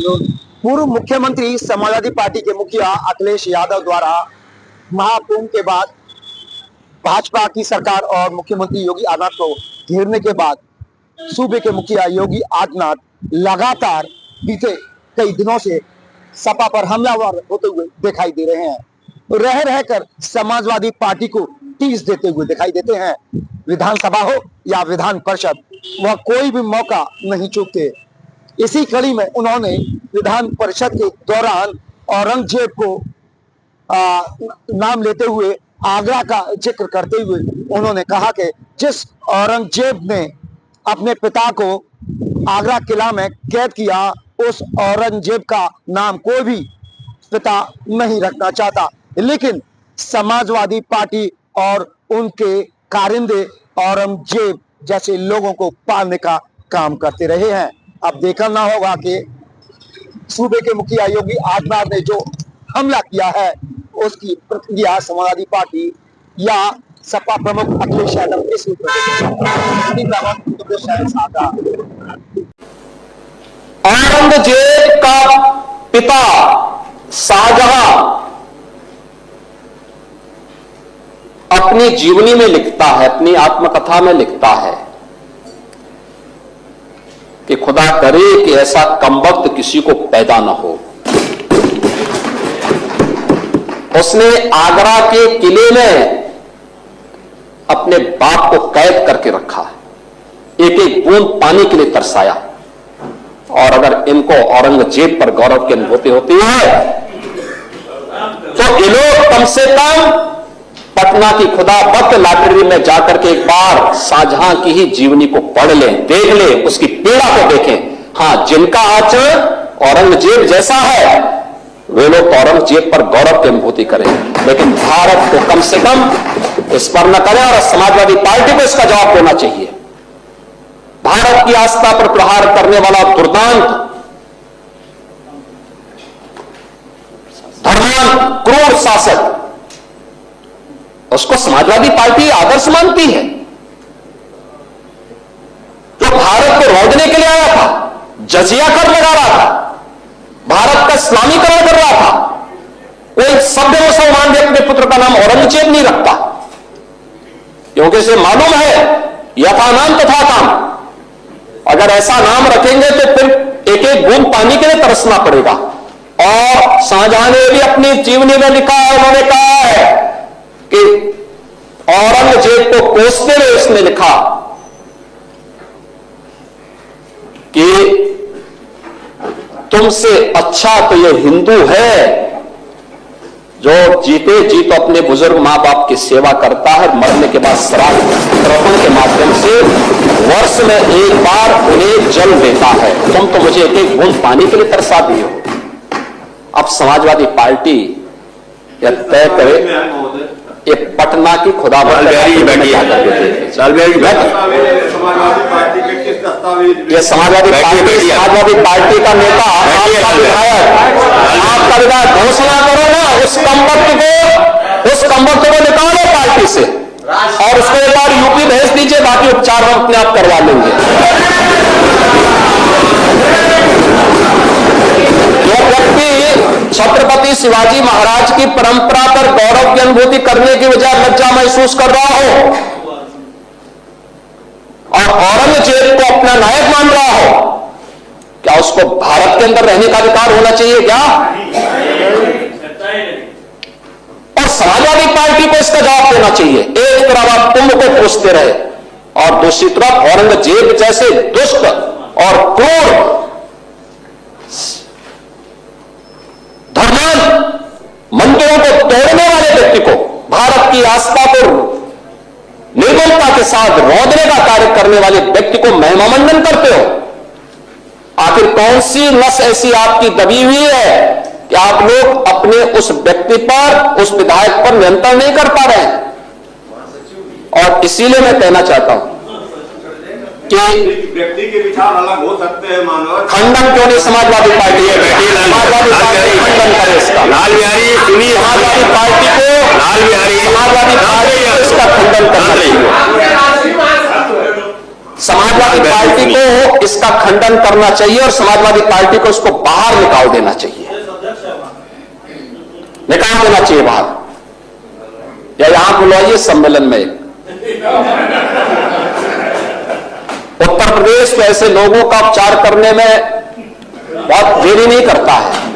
पूर्व मुख्यमंत्री समाजवादी पार्टी के मुखिया अखिलेश यादव द्वारा महाकुंभ के बाद भाजपा की सरकार और मुख्यमंत्री योगी आदित्यनाथ को घेरने के बाद सूबे के मुखिया योगी आदित्यनाथ लगातार बीते कई दिनों से सपा पर हमलावर होते हुए दिखाई दे रहे हैं। रह रहकर समाजवादी पार्टी को टीस देते हुए दिखाई देते हैं। विधानसभा हो या विधान परिषद, वह कोई भी मौका नहीं चूकते। इसी कड़ी में उन्होंने विधान परिषद के दौरान औरंगजेब को नाम लेते हुए आगरा का जिक्र करते हुए उन्होंने कहा कि जिस औरंगजेब ने अपने पिता को आगरा किला में कैद किया, उस औरंगजेब का नाम कोई भी पिता नहीं रखना चाहता। लेकिन समाजवादी पार्टी और उनके कारिंदे औरंगजेब जैसे लोगों को पालने का काम करते रहे हैं। अब देखना होगा कि सूबे के मुखिया योगी आदित्यनाथ ने जो हमला किया है, उसकी प्रतिक्रिया समाजवादी पार्टी या सपा प्रमुख अखिलेश यादव इस औरंगजेब का पिता शाहजहां अपनी जीवनी में लिखता है, अपनी आत्मकथा में लिखता है कि खुदा करे कि ऐसा कमबख्त किसी को पैदा न हो। उसने आगरा के किले में अपने बाप को कैद करके रखा, एक एक बूंद पानी के लिए तरसाया। और अगर इनको औरंगजेब पर गौरव की अनुभूति होती है तो ये लोग कम से कम पटना की खुदाबख्त लाइब्रेरी में जाकर के एक बार शाहजहां की ही जीवनी को पढ़ लें, देख लें, उसकी पीड़ा को देखें। हां, जिनका आचरण औरंगजेब जैसा है वे लोग औरंगजेब पर गौरव की अनुभूति करें, लेकिन भारत को कम से कम इस पर न करें। और समाजवादी पार्टी को इसका जवाब देना चाहिए। भारत की आस्था पर प्रहार करने वाला दुर्दांत, धर्मांत, क्रूर शासक, उसको समाजवादी पार्टी आदर्श मानती है। जो भारत को रौंदने के लिए आया था, जजिया कर लगा रहा था, भारत का इस्लामीकरण कर रहा था, कोई सभ्य मुसलमान व्यक्ति पुत्र का नाम औरंगजेब नहीं रखता, क्योंकि इसे मालूम है यथा नाम तथा काम। अगर ऐसा नाम रखेंगे तो फिर एक एक बूंद पानी के लिए तरसना पड़ेगा। और शाहजहां ने भी अपनी जीवनी में लिखा है, उन्होंने कहा है कि औरंगजेब को कोसते हुए उसने लिखा कि तुमसे अच्छा तो ये हिंदू है जो जीते जी तो अपने बुजुर्ग मां बाप की सेवा करता है, मरने के बाद श्राद्ध तर्पण के माध्यम से वर्ष में एक बार उन्हें जल देता है। तुम तो मुझे एक एक बूंद पानी के लिए तरसा दिए हो। अब समाजवादी पार्टी यह तय करे ये पटना की खुदाबख्त ये समाजवादी पार्टी का नेता, आपका विधायक घोषणा करो ना, उस कमबख्त को निकालो पार्टी से और उसको एक बार यूपी भेज दीजिए, बाकी उपचार हम अपने आप करवा लेंगे। जो व्यक्ति छत्रपति शिवाजी महाराज की परंपरा पर गौरव की अनुभूति करने की बजाय लज्जा महसूस कर रहा हो और औरंगजेब को अपना नायक मान रहा हो, क्या उसको भारत के अंदर रहने का अधिकार होना चाहिए क्या? और समाजवादी पार्टी को इसका जवाब देना चाहिए। एक तरफ आप कुंभ को कोसते रहे और दूसरी तरफ औरंगजेब जैसे दुष्ट और क्रूर धर्मांत मंदिरों को तोड़ने वाले व्यक्ति को, भारत की आस्था को निर्मलता के साथ रौंदने का कार्य करने वाले व्यक्ति को महिमामंडन करते हो। आखिर कौन सी नस ऐसी आपकी दबी हुई है कि आप लोग अपने उस व्यक्ति पर, उस विधायक पर नियंत्रण नहीं कर पा रहे हैं? और इसीलिए मैं कहना चाहता हूं कि व्यक्ति के विचार अलग हो सकते हैं, मानव खंडन क्यों नहीं समाजवादी पार्टी खंडन करे इसका। लाल बिहारी सुनिए, समाजवादी पार्टी को, समाजवादी पार्टी को इसका खंडन करना चाहिए। समाजवादी पार्टी को इसका खंडन करना चाहिए और समाजवादी पार्टी को इसको बाहर निकाल देना चाहिए, निकाल देना चाहिए बाहर, या यहां बुलवाइए सम्मेलन में। उत्तर प्रदेश तो ऐसे लोगों का उपचार करने में बहुत देरी नहीं करता है।